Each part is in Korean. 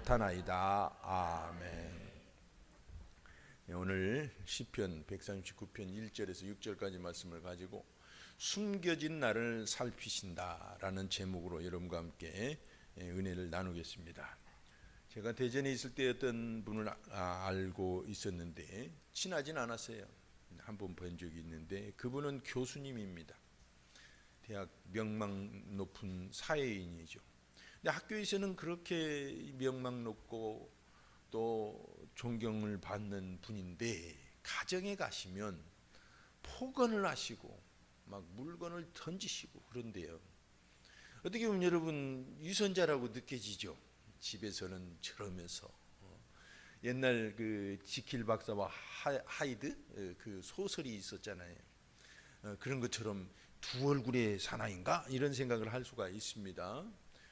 못하나이다. 아멘. 오늘 시편 139편 1절에서 6절까지 말씀을 가지고 숨겨진 나를 살피신다라는 제목으로 여러분과 함께 은혜를 나누겠습니다. 제가 대전에 있을 때 어떤 분을 알고 있었는데 친하진 않았어요. 한 번 본 적이 있는데 그분은 교수님입니다. 대학 명망 높은 사회인이죠. 근데 학교에서는 그렇게 명망 높고 또 존경을 받는 분인데 가정에 가시면 폭언을 하시고 막 물건을 던지시고 그런데요. 어떻게 보면 여러분 유선자라고 느껴지죠. 집에서는 저러면서 옛날 그 지킬 박사와 하이드 그 소설이 있었잖아요. 그런 것처럼 두 얼굴의 사나이인가 이런 생각을 할 수가 있습니다.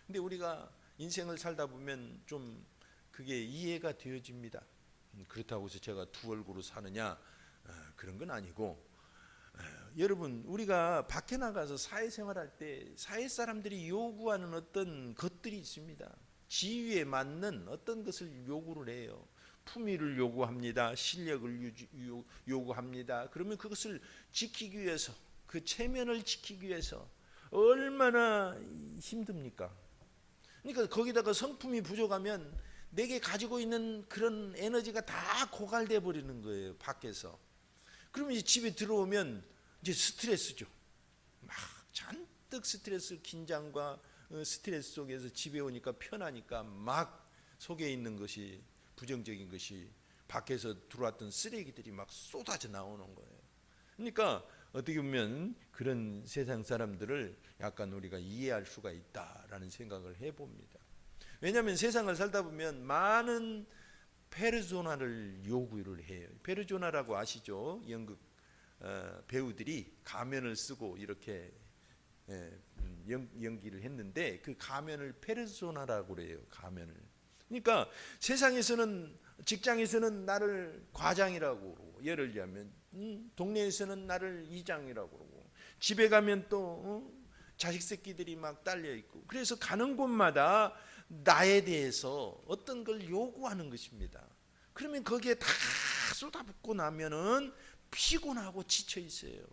근데 우리가 인생을 살다 보면 좀 그게 이해가 되어집니다. 그렇다고 해서 제가 두 얼굴로 사느냐 그런 건 아니고, 여러분 우리가 밖에 나가서 사회생활할 때 사회 사람들이 요구하는 어떤 것들이 있습니다. 지위에 맞는 어떤 것을 요구를 해요. 품위를 요구합니다. 실력을 요구합니다. 그러면 그것을 지키기 위해서, 그 체면을 지키기 위해서 얼마나 힘듭니까? 그러니까 거기다가 성품이 부족하면 내게 가지고 있는 그런 에너지가 다 고갈돼 버리는 거예요, 밖에서. 그러면 이제 집에 들어오면 이제 스트레스죠. 막 잔뜩 스트레스, 긴장과 스트레스 속에서 집에 오니까 편하니까 막 속에 있는 것이, 부정적인 것이 밖에서 들어왔던 쓰레기들이 막 쏟아져 나오는 거예요. 그러니까 어떻게 보면 그런 세상 사람들을 약간 우리가 이해할 수가 있다라는 생각을 해봅니다. 왜냐하면 세상을 살다 보면 많은 페르소나를 요구를 해요. 페르소나라고 아시죠? 연극 배우들이 가면을 쓰고 이렇게 연기를 했는데 그 가면을 페르소나라고 그래요. 가면을. 그러니까 세상에서는, 직장에서는 나를 과장이라고 그러고, 예를 들면 동네에서는 나를 이장이라고 그러고, 집에 가면 또 자식 새끼들이 막 딸려 있고, 그래서 가는 곳마다 나에 대해서 어떤 걸 요구하는 것입니다. 그러면 거기에 다 쏟아붓고 나면은 피곤하고 지쳐 있어요.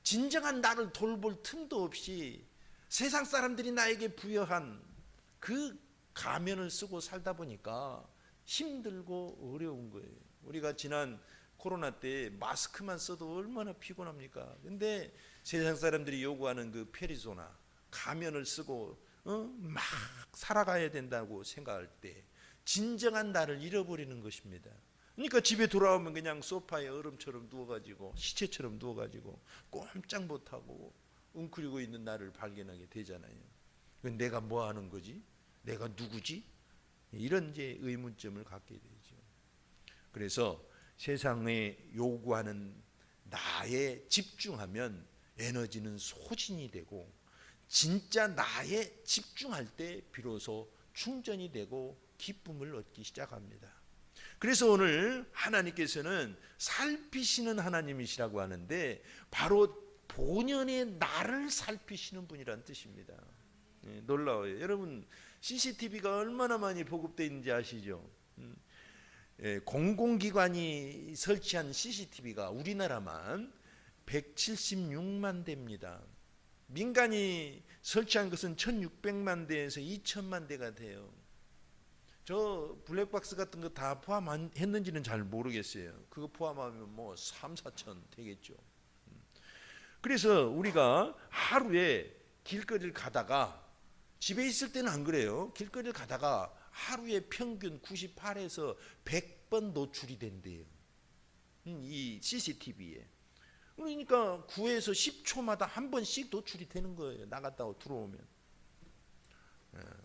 진정한 나를 돌볼 틈도 없이 세상 사람들이 나에게 부여한 그 가면을 쓰고 살다 보니까 힘들고 어려운 거예요. 우리가 지난 코로나 때 마스크만 써도 얼마나 피곤합니까? 근데 세상 사람들이 요구하는 그 페르소나, 가면을 쓰고 막 살아가야 된다고 생각할 때 진정한 나를 잃어버리는 것입니다. 그러니까 집에 돌아오면 그냥 소파에 얼음처럼 누워가지고, 시체처럼 누워가지고 꼼짝 못하고 웅크리고 있는 나를 발견하게 되잖아요. 내가 뭐 하는 거지? 내가 누구지? 이런 이제 의문점을 갖게 되죠. 그래서 세상에 요구하는 나에 집중하면 에너지는 소진이 되고, 진짜 나에 집중할 때 비로소 충전이 되고 기쁨을 얻기 시작합니다. 그래서 오늘 하나님께서는 살피시는 하나님이시라고 하는데 바로 본연의 나를 살피시는 분이란 뜻입니다. 놀라워요. 여러분 CCTV가 얼마나 많이 보급되어 있는지 아시죠? 공공기관이 설치한 CCTV가 우리나라만 176만 대입니다. 민간이 설치한 것은 1600만 대에서 2000만 대가 돼요. 저 블랙박스 같은 거 다 포함했는지는 잘 모르겠어요. 그거 포함하면 뭐 3, 4천 되겠죠. 그래서 우리가 하루에 길거리를 가다가, 집에 있을 때는 안 그래요. 길거리를 가다가 하루에 평균 98에서 100번 노출이 된대요. 이 CCTV에. 그러니까 9에서 10초마다 한 번씩 노출이 되는 거예요. 나갔다고 들어오면.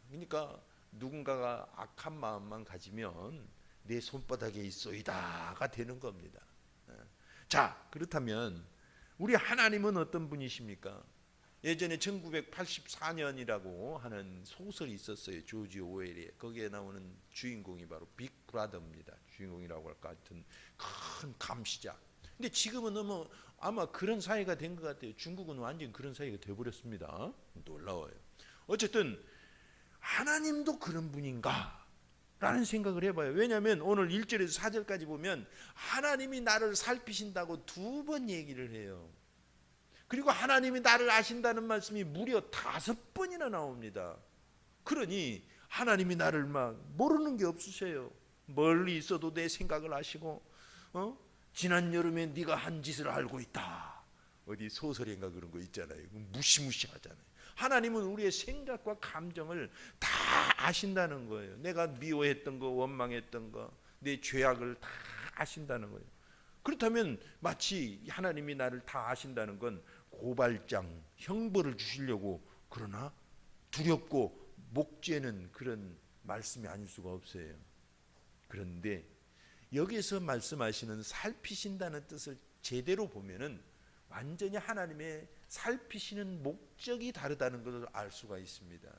그러니까 누군가가 악한 마음만 가지면 내 손바닥에 있소이다가 되는 겁니다. 자, 그렇다면 우리 하나님은 어떤 분이십니까? 예전에 1984년이라고 하는 소설이 있었어요. 조지 오웰의. 거기에 나오는 주인공이 바로 빅 브라더입니다. 주인공이라고 할까 하여튼 큰 감시자. 근데 지금은 너무 아마 그런 사회가 된 것 같아요. 중국은 완전 그런 사회가 되어버렸습니다. 놀라워요. 어쨌든 하나님도 그런 분인가? 라는 생각을 해봐요. 왜냐하면 오늘 1절에서 4절까지 보면 하나님이 나를 살피신다고 2번 얘기를 해요. 그리고 하나님이 나를 아신다는 말씀이 무려 5번이나 나옵니다. 그러니 하나님이 나를 막 모르는 게 없으세요. 멀리 있어도 내 생각을 아시고, 지난 여름에 네가 한 짓을 알고 있다. 어디 소설인가 그런 거 있잖아요. 무시무시하잖아요. 하나님은 우리의 생각과 감정을 다 아신다는 거예요. 내가 미워했던 거, 원망했던 거, 내 죄악을 다 아신다는 거예요. 그렇다면 마치 하나님이 나를 다 아신다는 건 고발장, 형벌을 주시려고 그러나 두렵고 목죄는 그런 말씀이 아닐 수가 없어요. 그런데 여기서 말씀하시는 살피신다는 뜻을 제대로 보면은 완전히 하나님의 살피시는 목적이 다르다는 것을 알 수가 있습니다.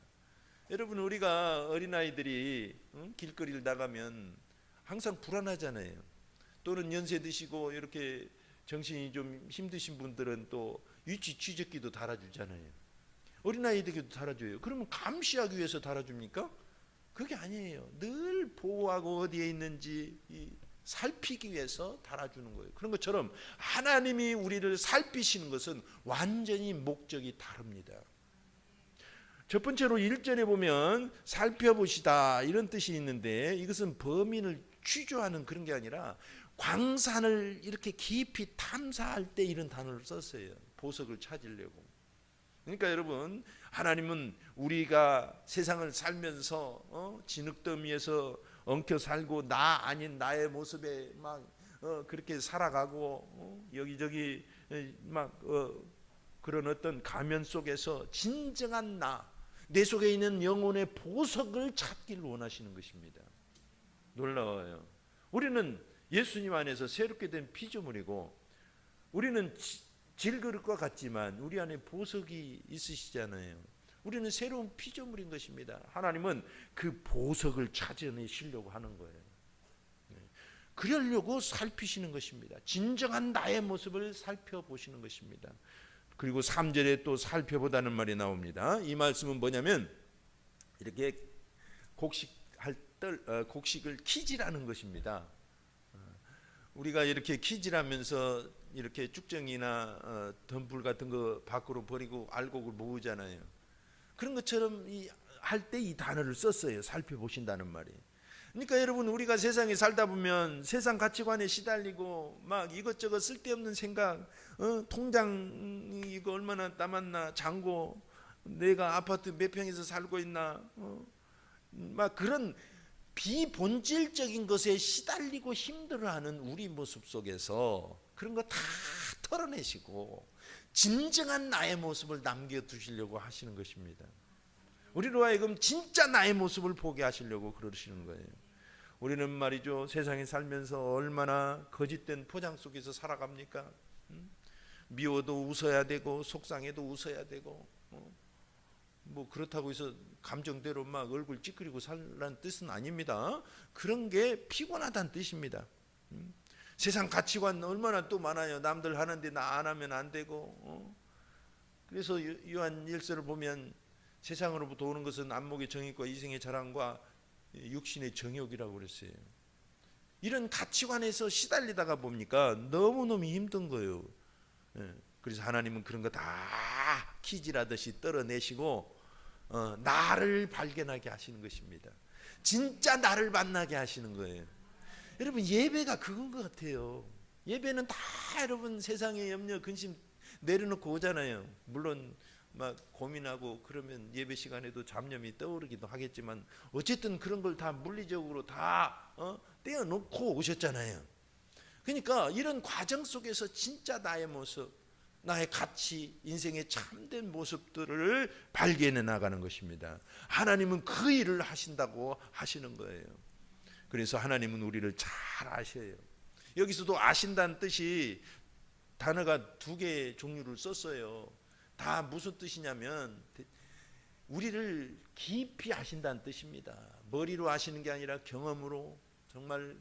여러분, 우리가 어린아이들이 길거리를 나가면 항상 불안하잖아요. 또는 연세 드시고 이렇게 정신이 좀 힘드신 분들은 또 위치 취적기도 달아주잖아요. 어린아이들에게도 달아줘요. 그러면 감시하기 위해서 달아줍니까? 그게 아니에요. 늘 보호하고 어디에 있는지 살피기 위해서 달아주는 거예요. 그런 것처럼 하나님이 우리를 살피시는 것은 완전히 목적이 다릅니다. 첫 번째로 1절에 보면 살펴보시다 이런 뜻이 있는데, 이것은 범인을 취조하는 그런 게 아니라 광산을 이렇게 깊이 탐사할 때 이런 단어를 썼어요. 보석을 찾으려고. 그러니까 여러분, 하나님은 우리가 세상을 살면서 진흙더미에서 엉켜 살고 나 아닌 나의 모습에 막 그렇게 살아가고 여기저기 막 그런 어떤 가면 속에서 진정한 내 속에 있는 영혼의 보석을 찾기를 원하시는 것입니다. 놀라워요. 우리는 예수님 안에서 새롭게 된 피조물이고, 우리는 질그릇과 같지만 우리 안에 보석이 있으시잖아요. 우리는 새로운 피조물인 것입니다. 하나님은 그 보석을 찾아내시려고 하는 거예요. 그러려고 살피시는 것입니다. 진정한 나의 모습을 살펴보시는 것입니다. 그리고 3절에 또 살펴보다는 말이 나옵니다. 이 말씀은 뭐냐면 이렇게 곡식을 키지라는 것입니다. 우리가 이렇게 키질하면서 이렇게 쭉정이나 덤불 같은 거 밖으로 버리고 알곡을 모으잖아요. 그런 것처럼 할 때 이 단어를 썼어요. 살펴보신다는 말이. 그러니까 여러분, 우리가 세상에 살다 보면 세상 가치관에 시달리고 막 이것저것 쓸데없는 생각, 통장 이거 얼마나 남았나, 잔고, 내가 아파트 몇 평에서 살고 있나, 막 그런 비본질적인 것에 시달리고 힘들어하는 우리 모습 속에서 그런 거 다 털어내시고 진정한 나의 모습을 남겨두시려고 하시는 것입니다. 우리로 하여금 진짜 나의 모습을 보게 하시려고 그러시는 거예요. 우리는 말이죠, 세상에 살면서 얼마나 거짓된 포장 속에서 살아갑니까? 미워도 웃어야 되고 속상해도 웃어야 되고, 뭐 그렇다고 해서 감정대로 막 얼굴 찌그리고 살라는 뜻은 아닙니다. 그런 게 피곤하다는 뜻입니다. 세상 가치관 얼마나 또 많아요. 남들 하는데 나 안 하면 안 되고. 그래서 요한 1서를 보면 세상으로부터 오는 것은 안목의 정욕과 이생의 자랑과 육신의 정욕이라고 그랬어요. 이런 가치관에서 시달리다가 뭡니까? 너무너무 힘든 거예요. 그래서 하나님은 그런 거 다 키질하듯이 떨어내시고 나를 발견하게 하시는 것입니다. 진짜 나를 만나게 하시는 거예요. 여러분, 예배가 그건 것 같아요. 예배는 다 여러분 세상의 염려 근심 내려놓고 오잖아요. 물론 막 고민하고 그러면 예배 시간에도 잡념이 떠오르기도 하겠지만 어쨌든 그런 걸 다 물리적으로 다 떼어놓고 오셨잖아요. 그러니까 이런 과정 속에서 진짜 나의 모습, 나의 가치, 인생의 참된 모습들을 발견해 나가는 것입니다. 하나님은 그 일을 하신다고 하시는 거예요. 그래서 하나님은 우리를 잘 아셔요. 여기서도 아신다는 뜻이 단어가 2개의 종류를 썼어요. 다 무슨 뜻이냐면 우리를 깊이 아신다는 뜻입니다. 머리로 아시는 게 아니라 경험으로 정말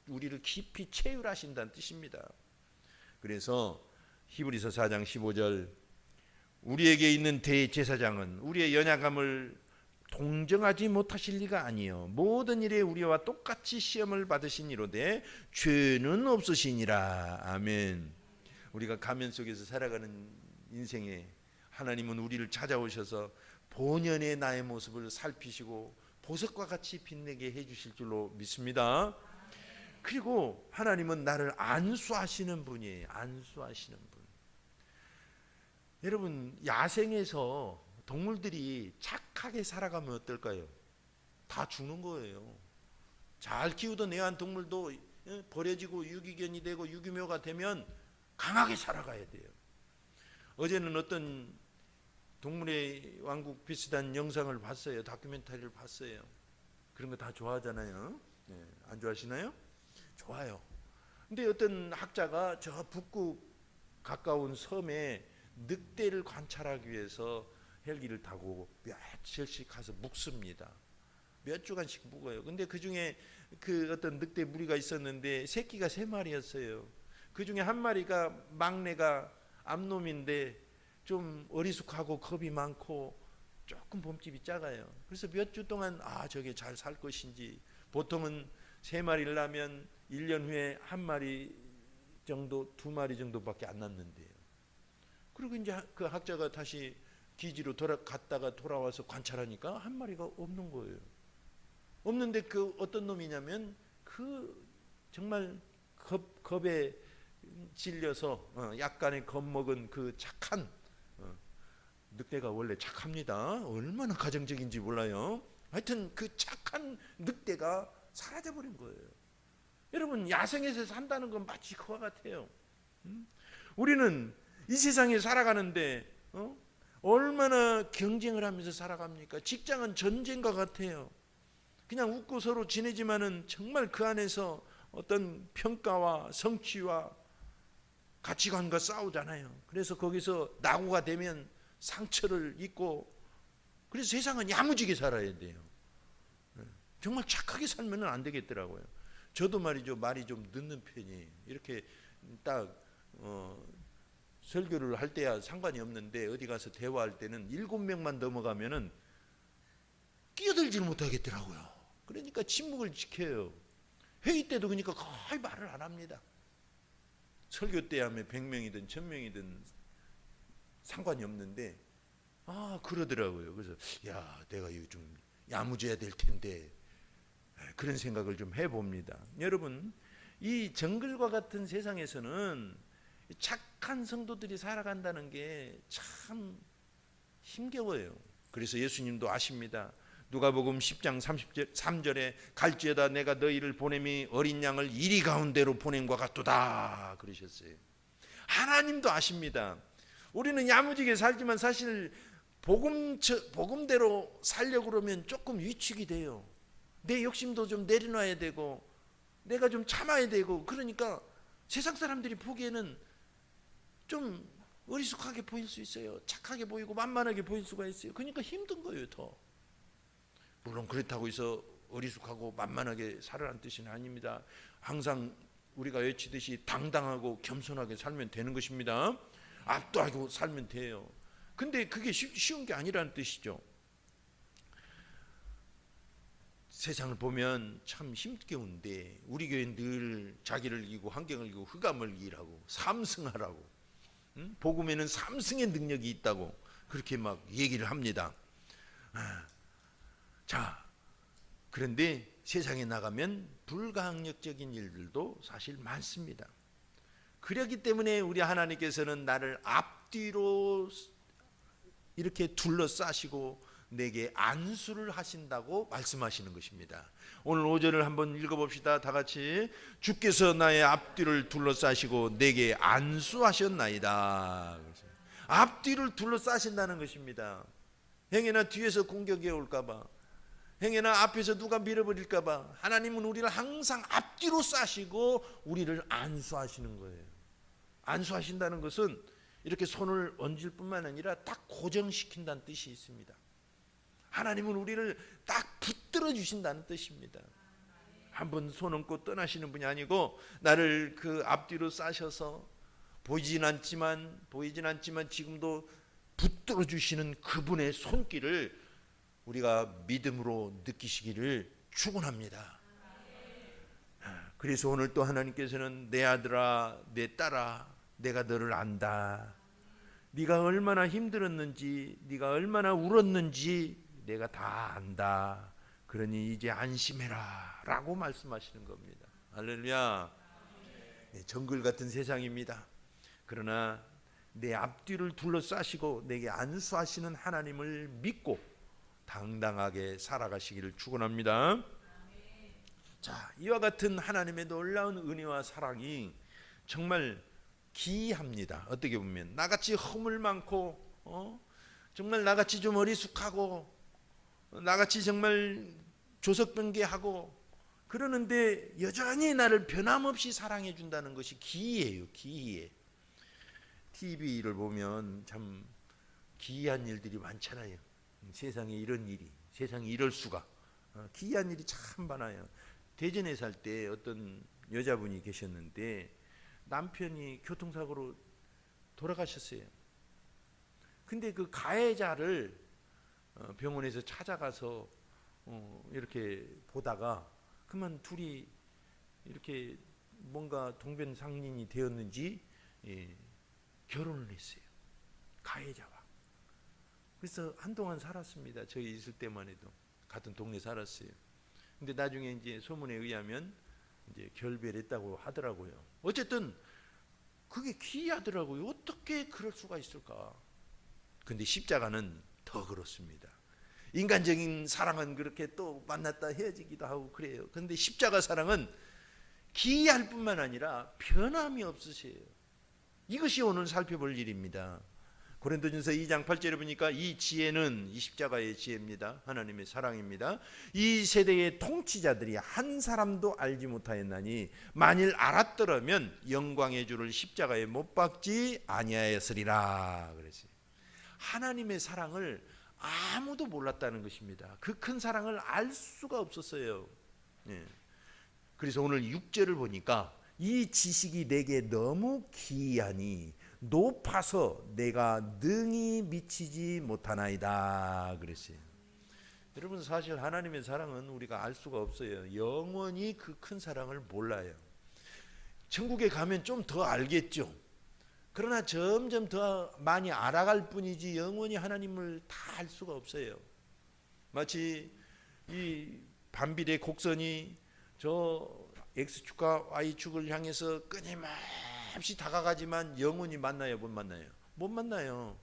우리를 깊이 체휼하신다는 뜻입니다. 그래서 히브리서 4장 15절, 우리에게 있는 대제사장은 우리의 연약함을 동정하지 못하실 리가 아니요 모든 일에 우리와 똑같이 시험을 받으신 이로되 죄는 없으시니라. 아멘. 우리가 가면 속에서 살아가는 인생에 하나님은 우리를 찾아오셔서 본연의 나의 모습을 살피시고 보석과 같이 빛내게 해주실 줄로 믿습니다. 그리고 하나님은 나를 안수하시는 분이에요. 안수하시는 분. 여러분, 야생에서 동물들이 착하게 살아가면 어떨까요? 다 죽는 거예요. 잘 키우던 애완동물도 버려지고 유기견이 되고 유기묘가 되면 강하게 살아가야 돼요. 어제는 어떤 동물의 왕국 비슷한 영상을 봤어요. 다큐멘터리를 봤어요. 그런 거 다 좋아하잖아요. 네, 안 좋아하시나요? 좋아요. 근데 어떤 학자가 저 북극 가까운 섬에 늑대를 관찰하기 위해서 헬기를 타고 며칠씩 가서 묵습니다. 몇 주간씩 묵어요. 근데 그 중에 그 어떤 늑대 무리가 있었는데 새끼가 3마리였어요. 그 중에 한 마리가 막내가 암놈인데 좀 어리숙하고 겁이 많고 조금 몸집이 작아요. 그래서 몇 주 동안 저게 잘 살 것인지, 보통은 3마리를 낳으면 1년 후에 1마리 정도 2마리 정도밖에 안 낳는데요. 그리고 이제 그 학자가 다시 기지로 갔다가 돌아와서 관찰하니까 1마리가 없는 거예요. 없는데 그 어떤 놈이냐면 그 정말 겁에 질려서 약간의 겁먹은 그 착한 늑대가 원래 착합니다. 얼마나 가정적인지 몰라요. 하여튼 그 착한 늑대가 사라져버린 거예요. 여러분, 야생에서 산다는 건 마치 그와 같아요. 우리는 이 세상에 살아가는데 얼마나 경쟁을 하면서 살아갑니까? 직장은 전쟁과 같아요. 그냥 웃고 서로 지내지만은 정말 그 안에서 어떤 평가와 성취와 가치관과 싸우잖아요. 그래서 거기서 낙오가 되면 상처를 입고, 그래서 세상은 야무지게 살아야 돼요. 정말 착하게 살면 안 되겠더라고요. 저도 말이죠, 말이 좀 늦는 편이에요. 이렇게 딱 설교를 할 때야 상관이 없는데 어디 가서 대화할 때는 7명만 넘어가면은 끼어들질 못하겠더라고요. 그러니까 침묵을 지켜요. 회의 때도 그러니까 거의 말을 안 합니다. 설교 때 하면 100명이든 1000명이든 상관이 없는데 그러더라고요. 그래서 내가 이거 좀 야무져야 될 텐데 그런 생각을 좀 해봅니다. 여러분, 이 정글과 같은 세상에서는 착한 성도들이 살아간다는 게 참 힘겨워요. 그래서 예수님도 아십니다. 누가복음 10장 33절에 갈지어다 내가 너희를 보냄이 어린 양을 이리 가운데로 보냄과 같도다 그러셨어요. 하나님도 아십니다. 우리는 야무지게 살지만 사실 복음대로 살려고 그러면 조금 위축이 돼요. 내 욕심도 좀 내려놔야 되고 내가 좀 참아야 되고, 그러니까 세상 사람들이 보기에는 좀 어리숙하게 보일 수 있어요. 착하게 보이고 만만하게 보일 수가 있어요. 그러니까 힘든 거예요, 더. 물론 그렇다고 해서 어리숙하고 만만하게 살으라는 뜻은 아닙니다. 항상 우리가 외치듯이 당당하고 겸손하게 살면 되는 것입니다. 압도하고 살면 돼요. 근데 그게 쉬운 게 아니라는 뜻이죠. 세상을 보면 참 힘겨운데 우리 교회는 늘 자기를 이기고 환경을 이기고 흑암을 이기라고 삼승하라고, 복음에는 삼승의 능력이 있다고 그렇게 막 얘기를 합니다. 자, 그런데 세상에 나가면 불가항력적인 일들도 사실 많습니다. 그렇기 때문에 우리 하나님께서는 나를 앞뒤로 이렇게 둘러싸시고 내게 안수를 하신다고 말씀하시는 것입니다. 오늘 5절을 한번 읽어봅시다. 다 같이. 주께서 나의 앞뒤를 둘러싸시고 내게 안수하셨나이다. 앞뒤를 둘러싸신다는 것입니다. 행여나 뒤에서 공격이 올까봐, 행여나 앞에서 누가 밀어버릴까봐 하나님은 우리를 항상 앞뒤로 싸시고 우리를 안수하시는 거예요. 안수하신다는 것은 이렇게 손을 얹을 뿐만 아니라 딱 고정시킨다는 뜻이 있습니다. 하나님은 우리를 딱 붙들어 주신다는 뜻입니다. 한번 손 얹고 떠나시는 분이 아니고 나를 그 앞뒤로 싸셔서 보이진 않지만 지금도 붙들어 주시는 그분의 손길을 우리가 믿음으로 느끼시기를 축원합니다. 그래서 오늘 또 하나님께서는 내 아들아 내 딸아 내가 너를 안다. 네가 얼마나 힘들었는지 네가 얼마나 울었는지 내가 다 안다. 그러니 이제 안심해라 라고 말씀하시는 겁니다. 할렐루야. 정글 같은 세상입니다. 그러나 내 앞뒤를 둘러싸시고 내게 안수하시는 하나님을 믿고 당당하게 살아가시기를 축원합니다. 자, 이와 같은 하나님의 놀라운 은혜와 사랑이 정말 기이합니다. 어떻게 보면 나같이 허물 많고 정말 나같이 좀 어리숙하고 나같이 정말 조석변개하고 그러는데 여전히 나를 변함없이 사랑해 준다는 것이 기이해요. 기이해. TV를 보면 참 기이한 일들이 많잖아요. 세상에 이런 일이, 세상에 이럴 수가. 기이한 일이 참 많아요. 대전에 살 때 어떤 여자분이 계셨는데 남편이 교통사고로 돌아가셨어요. 근데 그 가해자를 병원에서 찾아가서 이렇게 보다가 그만 둘이 이렇게 뭔가 동변상린이 되었는지 결혼을 했어요. 가해자와. 그래서 한동안 살았습니다. 저희 있을 때만 해도 같은 동네 살았어요. 근데 나중에 이제 소문에 의하면 이제 결별했다고 하더라고요. 어쨌든 그게 기이하더라고요. 어떻게 그럴 수가 있을까? 근데 십자가는 더 그렇습니다. 인간적인 사랑은 그렇게 또 만났다 헤어지기도 하고 그래요. 그런데 십자가 사랑은 기이할 뿐만 아니라 변함이 없으세요. 이것이 오늘 살펴볼 일입니다. 고린도전서 2장 8절에 보니까 이 지혜는 이 십자가의 지혜입니다. 하나님의 사랑입니다. 이 세대의 통치자들이 한 사람도 알지 못하였나니 만일 알았더라면 영광의 주를 십자가에 못 박지 아니하였으리라 그랬어요. 하나님의 사랑을 아무도 몰랐다는 것입니다. 그 큰 사랑을 알 수가 없었어요. 그래서 오늘 6절을 보니까 이 지식이 내게 너무 기이하니 높아서 내가 능히 미치지 못하나이다 그랬어요. 여러분 사실 하나님의 사랑은 우리가 알 수가 없어요. 영원히 그 큰 사랑을 몰라요. 천국에 가면 좀 더 알겠죠. 그러나 점점 더 많이 알아갈 뿐이지 영원히 하나님을 다 알 수가 없어요. 마치 이 반비례 곡선이 저 X축과 Y축을 향해서 끊임없이 다가가지만 영원히 만나요? 못 만나요? 못 만나요.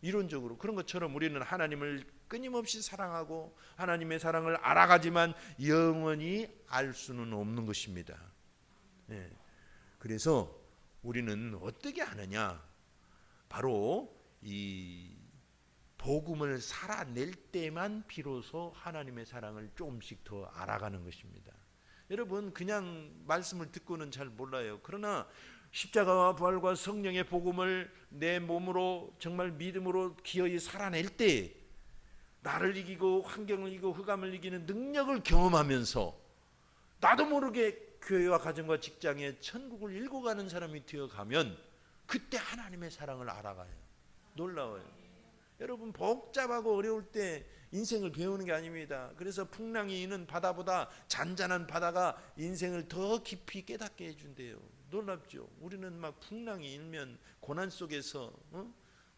이론적으로. 그런 것처럼 우리는 하나님을 끊임없이 사랑하고 하나님의 사랑을 알아가지만 영원히 알 수는 없는 것입니다. 그래서 우리는 어떻게 하느냐? 바로 이 복음을 살아낼 때만 비로소 하나님의 사랑을 조금씩 더 알아가는 것입니다. 여러분 그냥 말씀을 듣고는 잘 몰라요. 그러나 십자가와 부활과 성령의 복음을 내 몸으로 정말 믿음으로 기어이 살아낼 때 나를 이기고 환경을 이기고 흑암을 이기는 능력을 경험하면서 나도 모르게 교회와 가정과 직장에 천국을 일궈가는 사람이 되어가면 그때 하나님의 사랑을 알아가요. 놀라워요. 여러분 복잡하고 어려울 때 인생을 배우는 게 아닙니다. 그래서 풍랑이 있는 바다보다 잔잔한 바다가 인생을 더 깊이 깨닫게 해준대요. 놀랍죠. 우리는 막 풍랑이 일면 고난 속에서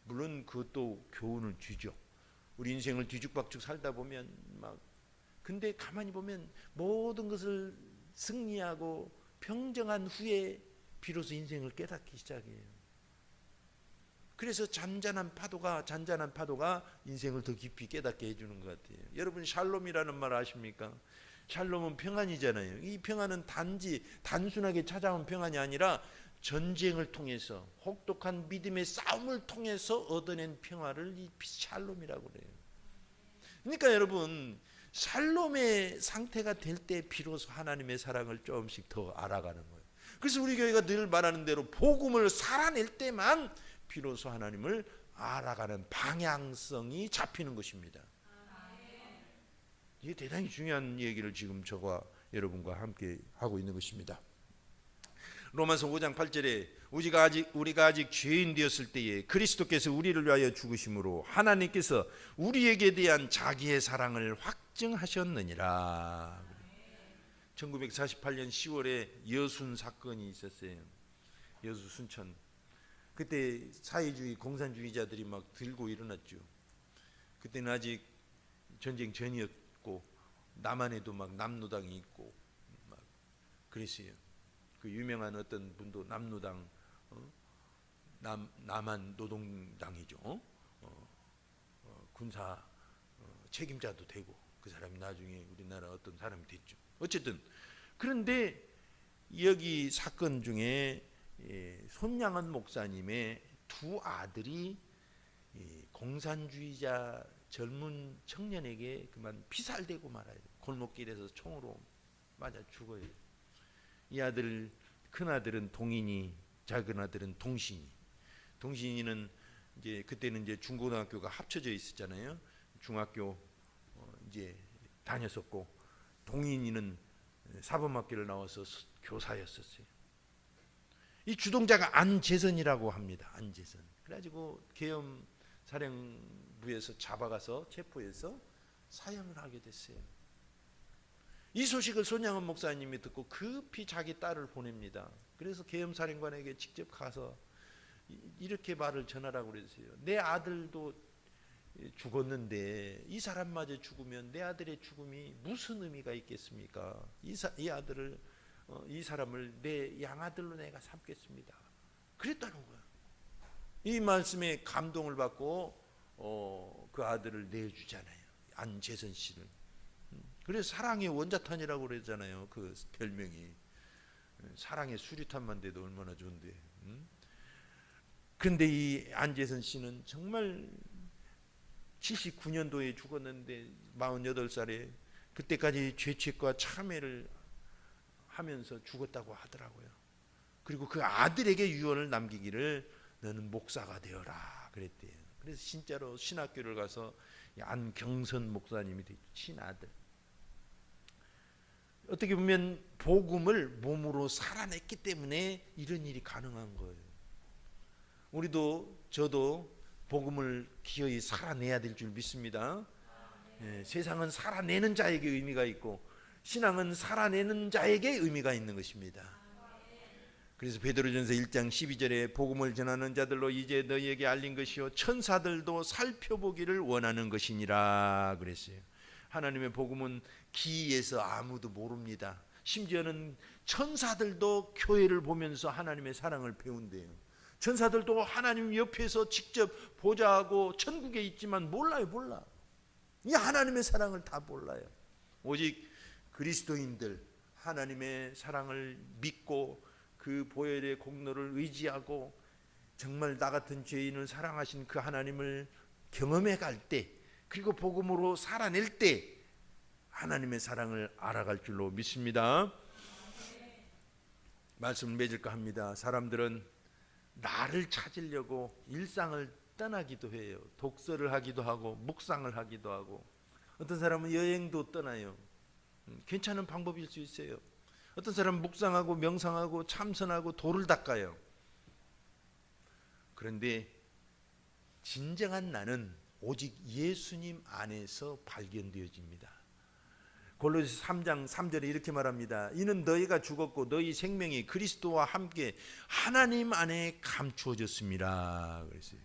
물론 그것도 교훈을 주죠. 우리 인생을 뒤죽박죽 살다 보면 막 근데 가만히 보면 모든 것을 승리하고 평정한 후에 비로소 인생을 깨닫기 시작해요. 그래서 잔잔한 파도가 인생을 더 깊이 깨닫게 해주는 것 같아요. 여러분 샬롬이라는 말 아십니까? 샬롬은 평안이잖아요. 이 평안은 단순하게 찾아온 평안이 아니라 전쟁을 통해서 혹독한 믿음의 싸움을 통해서 얻어낸 평화를 이 샬롬이라고 그래요. 그러니까 여러분 샬롬의 상태가 될 때 비로소 하나님의 사랑을 조금씩 더 알아가는 거예요. 그래서 우리 교회가 늘 말하는 대로 복음을 살아낼 때만 비로소 하나님을 알아가는 방향성이 잡히는 것입니다. 이게 대단히 중요한 얘기를 지금 저와 여러분과 함께 하고 있는 것입니다. 로마서 5장 8절에 우리가 아직 죄인 되었을 때에 그리스도께서 우리를 위하여 죽으심으로 하나님께서 우리에게 대한 자기의 사랑을 확증하셨느니라. 1948년 10월에 여순 사건이 있었어요. 여수 순천. 그때 사회주의 공산주의자들이 막 들고 일어났죠. 그때는 아직 전쟁 전이었고 남한에도 막 남노당이 있고 막 그랬어요. 그 유명한 어떤 분도 남노당 남한 노동당이죠. 군사 책임자도 되고 그 사람이 나중에 우리나라 어떤 사람이 됐죠. 어쨌든 그런데 여기 사건 중에 손양은 목사님의 두 아들이 공산주의자 젊은 청년에게 그만 피살되고 말아요. 골목길에서 총으로 맞아 죽어요. 이 아들, 큰 아들은 동인이, 작은 아들은 동신이. 동신이는 이제 그때는 이제 중고등학교가 합쳐져 있었잖아요. 중학교 이제 다녔었고, 동인이는 사범학교를 나와서 교사였었어요. 이 주동자가 안재선이라고 합니다. 안재선. 그래가지고 계엄 사령부에서 잡아가서 체포해서 사형을 하게 됐어요. 이 소식을 손양은 목사님이 듣고 급히 자기 딸을 보냅니다. 그래서 계엄사령관에게 직접 가서 이렇게 말을 전하라고 그랬어요. 내 아들도 죽었는데 이 사람마저 죽으면 내 아들의 죽음이 무슨 의미가 있겠습니까? 이 사람을 내 양아들로 내가 삼겠습니다. 그랬다는 거야. 이 말씀에 감동을 받고 그 아들을 내주잖아요. 안재선 씨를. 그래서 사랑의 원자탄이라고 그러잖아요. 그 별명이. 사랑의 수류탄만 돼도 얼마나 좋은데. 그런데 이 안재선 씨는 정말 79년도에 죽었는데 48살에 그때까지 죄책과 참회를 하면서 죽었다고 하더라고요. 그리고 그 아들에게 유언을 남기기를 너는 목사가 되어라 그랬대요. 그래서 진짜로 신학교를 가서 안경선 목사님이 됐죠. 친아들. 어떻게 보면 복음을 몸으로 살아냈기 때문에 이런 일이 가능한 거예요. 저도 복음을 기어이 살아내야 될 줄 믿습니다. 세상은 살아내는 자에게 의미가 있고 신앙은 살아내는 자에게 의미가 있는 것입니다. 그래서 베드로전서 1장 12절에 복음을 전하는 자들로 이제 너희에게 알린 것이요 천사들도 살펴보기를 원하는 것이니라 그랬어요. 하나님의 복음은 기이해서 아무도 모릅니다. 심지어는 천사들도 교회를 보면서 하나님의 사랑을 배운대요. 천사들도 하나님 옆에서 직접 보좌하고 천국에 있지만 몰라. 이 하나님의 사랑을 다 몰라요. 오직 그리스도인들 하나님의 사랑을 믿고 그 보혈의 공로를 의지하고 정말 나 같은 죄인을 사랑하신 그 하나님을 경험해 갈 때, 그리고 복음으로 살아낼 때 하나님의 사랑을 알아갈 줄로 믿습니다. 말씀을 맺을까 합니다. 사람들은 나를 찾으려고 일상을 떠나기도 해요. 독서를 하기도 하고 묵상을 하기도 하고, 어떤 사람은 여행도 떠나요. 괜찮은 방법일 수 있어요. 어떤 사람은 묵상하고 명상하고 참선하고 돌을 닦아요. 그런데 진정한 나는 오직 예수님 안에서 발견되어집니다. 골로새 3장 3절에 이렇게 말합니다. 이는 너희가 죽었고 너희 생명이 그리스도와 함께 하나님 안에 감추어졌습니다. 그랬어요.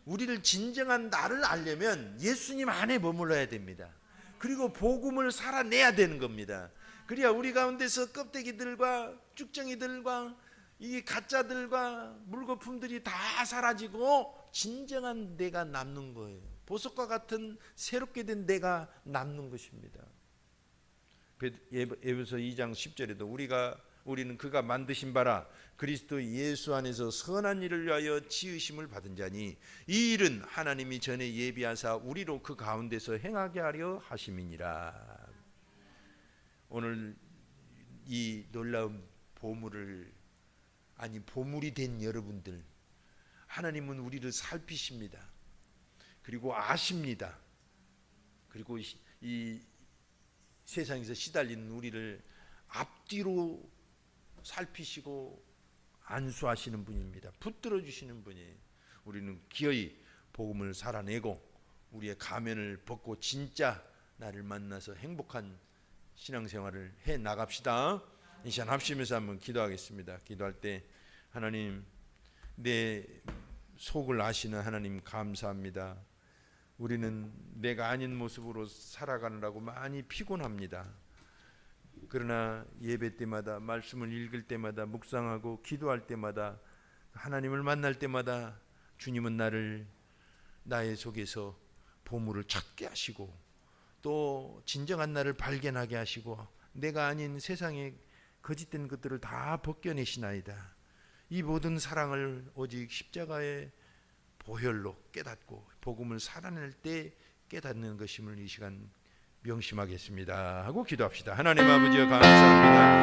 우리를 진정한 나를 알려면 예수님 안에 머물러야 됩니다. 그리고 복음을 살아내야 되는 겁니다. 그래야 우리 가운데서 껍데기들과 쭉정이들과 이 가짜들과 물거품들이 다 사라지고 진정한 내가 남는 거예요. 보석과 같은 새롭게 된 내가 남는 것입니다. 에베소 2장 10절에도 우리는 그가 만드신 바라 그리스도 예수 안에서 선한 일을 위하여 지으심을 받은 자니 이 일은 하나님이 전에 예비하사 우리로 그 가운데서 행하게 하려 하심이니라. 오늘 이 놀라운 보물이 된 여러분들, 하나님은 우리를 살피십니다. 그리고 아십니다. 그리고 이 세상에서 시달리는 우리를 앞뒤로 살피시고 안수하시는 분입니다. 붙들어 주시는 분이에요. 우리는 기어이 복음을 살아내고 우리의 가면을 벗고 진짜 나를 만나서 행복한 신앙생활을 해 나갑시다. 이 시간 합심해서 한번 기도하겠습니다. 기도할 때 하나님, 내 속을 아시는 하나님 감사합니다. 우리는 내가 아닌 모습으로 살아가느라고 많이 피곤합니다. 그러나 예배 때마다, 말씀을 읽을 때마다, 묵상하고 기도할 때마다, 하나님을 만날 때마다 주님은 나를 나의 속에서 보물을 찾게 하시고 또 진정한 나를 발견하게 하시고 내가 아닌 세상의 거짓된 것들을 다 벗겨내시나이다. 이 모든 사랑을 오직 십자가의 보혈로 깨닫고 복음을 살아낼 때 깨닫는 것임을 이 시간 명심하겠습니다 하고 기도합시다. 하나님 아버지여 감사합니다.